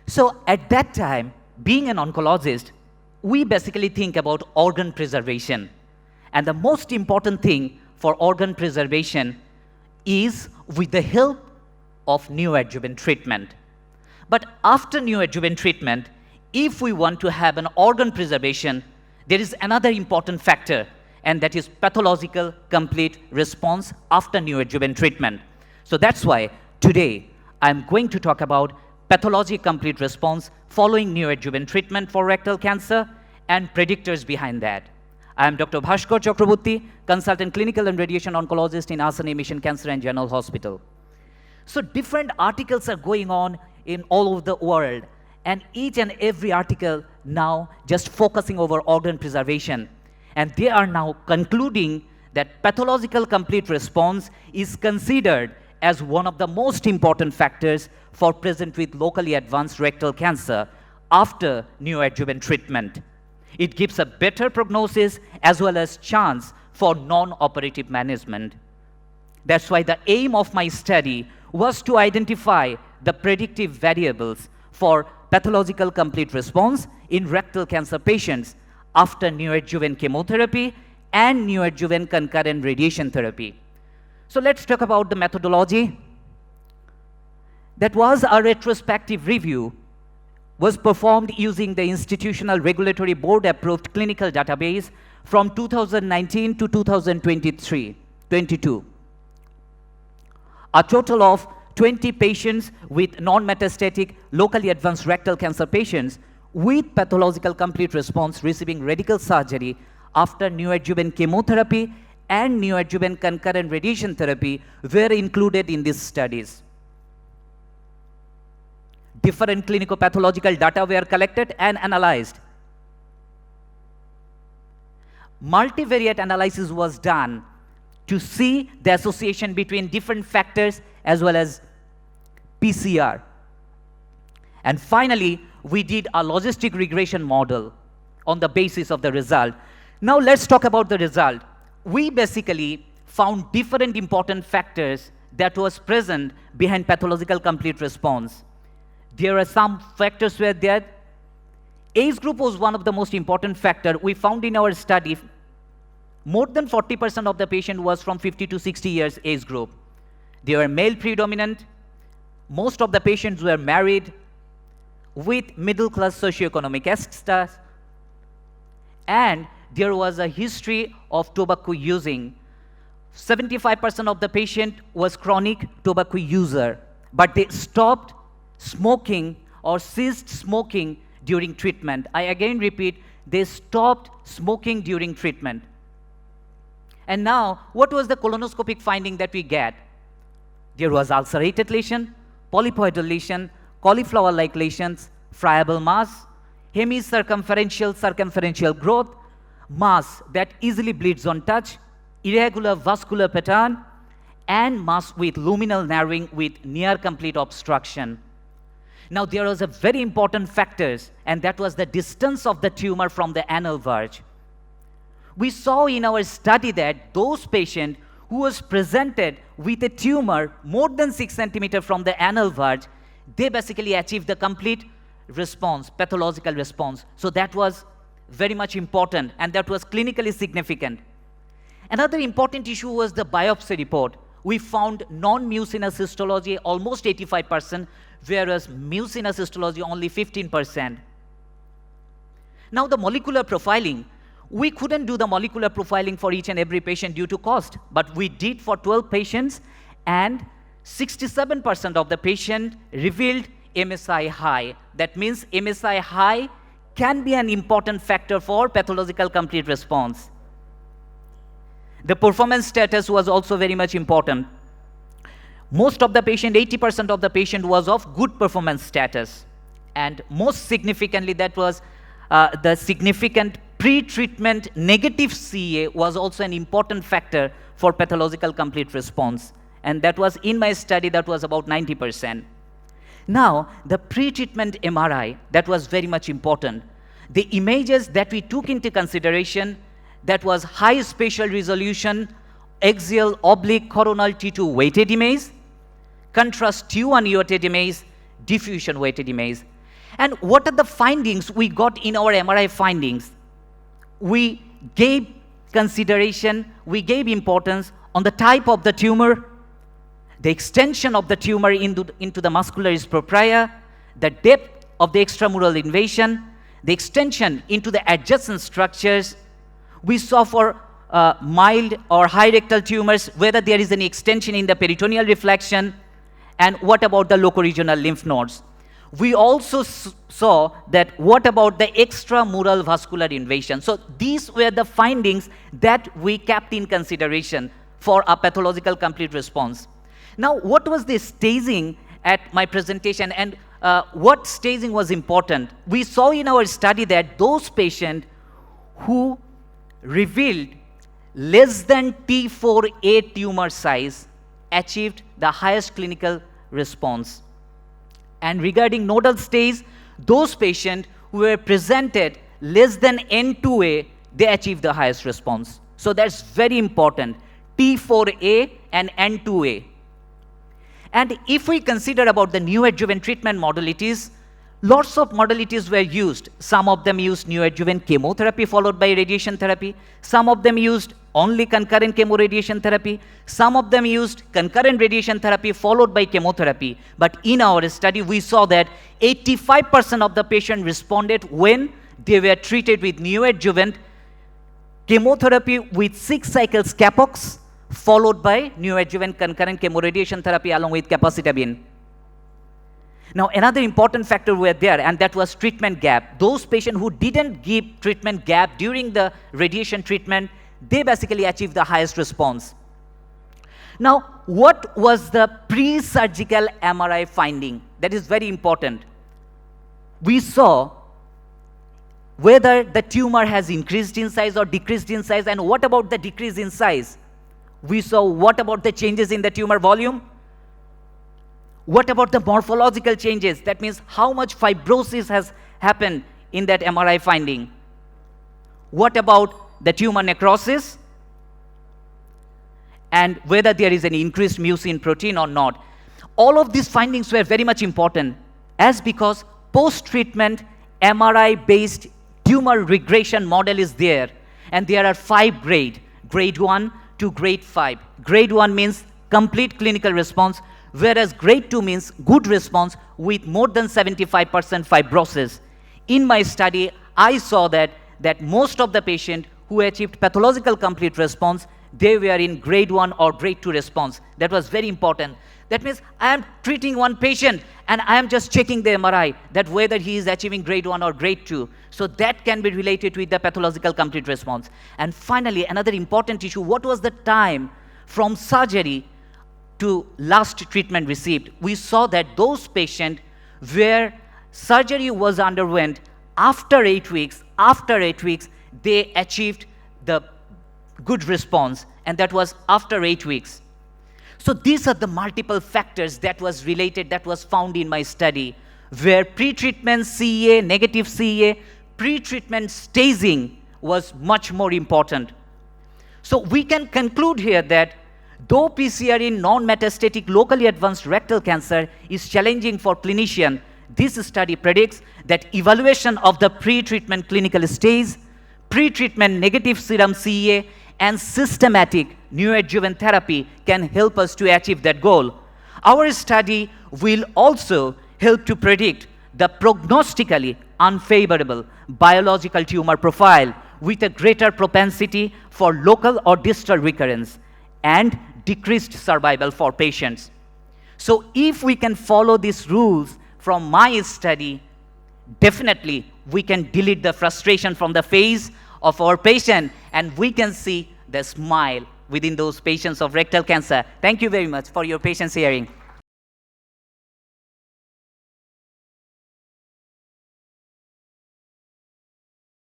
So at that time, being an oncologist, we basically think about organ preservation. And the most important thing for organ preservation is with the help of neoadjuvant treatment. But after neoadjuvant treatment, if we want to have an organ preservation, there is another important factor, and that is pathological complete response after neoadjuvant treatment. So that's why today I'm going to talk about pathologic complete response following neoadjuvant treatment for rectal cancer and predictors behind that. I am Dr. Bhaskar Chakraborty, consultant clinical and radiation oncologist in Asani Mission Cancer and General Hospital. So different articles are going on in all over the world, and each and every article now just focusing over organ preservation. And they are now concluding that pathological complete response is considered as one of the most important factors for present with locally advanced rectal cancer after neoadjuvant treatment. It gives a better prognosis as well as chance for non-operative management. That's why the aim of my study was to identify the predictive variables for pathological complete response in rectal cancer patients after neoadjuvant chemotherapy and neoadjuvant concurrent radiation therapy. So let's talk about the methodology. That was a retrospective review, was performed using the Institutional Regulatory Board approved clinical database from 2019 to 2022. A total of 20 patients with non-metastatic locally advanced rectal cancer patients with pathological complete response receiving radical surgery after neoadjuvant chemotherapy and neoadjuvant concurrent radiation therapy were included in these studies. Different clinical pathological data were collected and analyzed. Multivariate analysis was done to see the association between different factors as well as PCR. And finally, we did a logistic regression model on the basis of the result. Now let's talk about the result. We basically found different important factors that was present behind pathological complete response. There are some factors were there. Age group was one of the most important factor. We found in our study more than 40% of the patient was from 50 to 60 years age group. They were male predominant. Most of the patients were married with middle class socioeconomic status, and there was a history of tobacco using. 75% of the patient was chronic tobacco user, but they stopped smoking or ceased smoking during treatment. I again repeat, they stopped smoking during treatment. And now, what was the colonoscopic finding that we get? There was ulcerated lesion, polypoidal lesion, cauliflower-like lesions, friable mass, circumferential growth, mass that easily bleeds on touch, irregular vascular pattern, and mass with luminal narrowing with near complete obstruction. Now there was a very important factors, and that was the distance of the tumor from the anal verge. We saw in our study that those patients who was presented with a tumor more than 6 centimeters from the anal verge, they basically achieved the complete response, pathological response. So that was very much important, and that was clinically significant. Another important issue was the biopsy report. We found non-mucinous histology almost 85%, whereas mucinous histology only 15%. Now the molecular profiling, we couldn't do the molecular profiling for each and every patient due to cost, but we did for 12 patients, and 67% of the patient revealed MSI high. That means MSI high can be an important factor for pathological complete response. The performance status was also very much important. Most of the patient, 80% of the patient was of good performance status. And most significantly, that was the significant pre-treatment negative CA was also an important factor for pathological complete response. And that was in my study, that was about 90%. Now, the pre-treatment MRI, that was very much important. The images that we took into consideration, that was high spatial resolution, axial oblique coronal T2 weighted image, contrast T1 weighted image, diffusion weighted image. And what are the findings we got in our MRI findings? We gave consideration, we gave importance on the type of the tumor, the extension of the tumor into the muscularis propria, the depth of the extramural invasion, the extension into the adjacent structures. We saw for mild or high rectal tumors whether there is any extension in the peritoneal reflection, and what about the locoregional lymph nodes. We also saw that what about the extramural vascular invasion. So these were the findings that we kept in consideration for a pathological complete response. Now, what was the staging at my presentation, and what staging was important? We saw in our study that those patients who revealed less than T4A tumor size achieved the highest clinical response. And regarding nodal stage, those patients who were presented less than N2A, they achieved the highest response. So that's very important, T4A and N2A. And if we consider about the neoadjuvant treatment modalities, lots of modalities were used. Some of them used neoadjuvant chemotherapy followed by radiation therapy. Some of them used only concurrent chemoradiation therapy. Some of them used concurrent radiation therapy followed by chemotherapy. But in our study, we saw that 85% of the patients responded when they were treated with neoadjuvant chemotherapy with 6 cycles capox followed by neoadjuvant concurrent chemoradiation therapy along with capecitabine. Now, another important factor were there, and that was treatment gap. Those patients who didn't give treatment gap during the radiation treatment, they basically achieved the highest response. Now, what was the pre-surgical MRI finding? That is very important. We saw whether the tumor has increased in size or decreased in size, and what about the decrease in size? We saw what about the changes in the tumor volume? What about the morphological changes? That means how much fibrosis has happened in that MRI finding? What about the tumor necrosis? And whether there is an increased mucin protein or not. All of these findings were very much important, as because post-treatment MRI-based tumor regression model is there, and there are 5 grades, grade 1 to grade 5. Grade 1 means complete clinical response, whereas grade 2 means good response with more than 75% fibrosis. In my study, I saw that most of the patients who achieved pathological complete response, they were in grade 1 or grade 2 response. That was very important. That means I am treating one patient and I am just checking the MRI that whether he is achieving grade 1 or grade 2. So that can be related with the pathological complete response. And finally, another important issue, what was the time from surgery to last treatment received? We saw that those patients where surgery was underwent after 8 weeks, they achieved the good response, and that was after 8 weeks. So these are the multiple factors that was related, that was found in my study, where pre-treatment CEA, negative CEA, pre-treatment staging was much more important. So we can conclude here that though PCR in non-metastatic locally advanced rectal cancer is challenging for clinicians, this study predicts that evaluation of the pre-treatment clinical stage, pre-treatment negative serum CEA, and systematic neoadjuvant therapy can help us to achieve that goal. Our study will also help to predict the prognostically unfavorable biological tumor profile with a greater propensity for local or distal recurrence and decreased survival for patients. So if we can follow these rules from my study, definitely we can delete the frustration from the face of our patient, and we can see the smile within those patients of rectal cancer. Thank you very much for your patience hearing.